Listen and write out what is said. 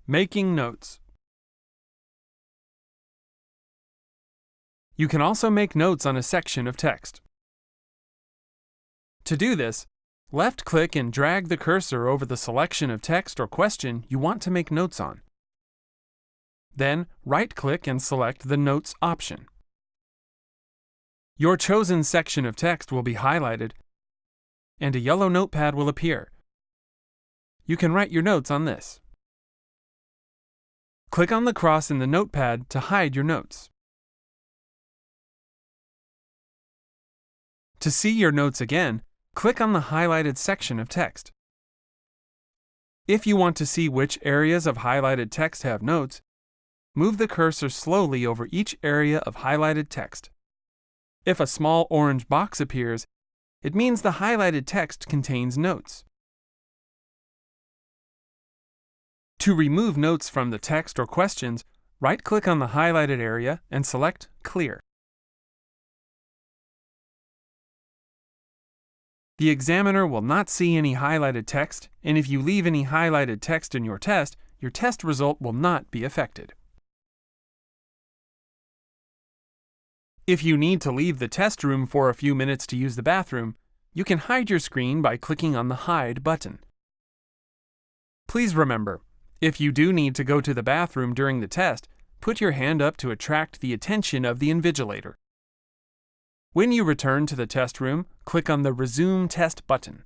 Making notes. You can also make notes on a section of text. To do this, left-click and drag the cursor over the selection of text or question you want to make notes on. Then, right-click and select the Notes option. Your chosen section of text will be highlighted, and a yellow notepad will appear. You can write your notes on this. Click on the cross in the notepad to hide your notes. To see your notes again, click on the highlighted section of text. If you want to see which areas of highlighted text have notes, move the cursor slowly over each area of highlighted text. If a small orange box appears, it means the highlighted text contains notes. To remove notes from the text or questions, right-click on the highlighted area and select Clear. The examiner will not see any highlighted text, and if you leave any highlighted text in your test result will not be affected. If you need to leave the test room for a few minutes to use the bathroom, you can hide your screen by clicking on the Hide button. Please remember, if you do need to go to the bathroom during the test, put your hand up to attract the attention of the invigilator. When you return to the test room, click on the Resume Test button.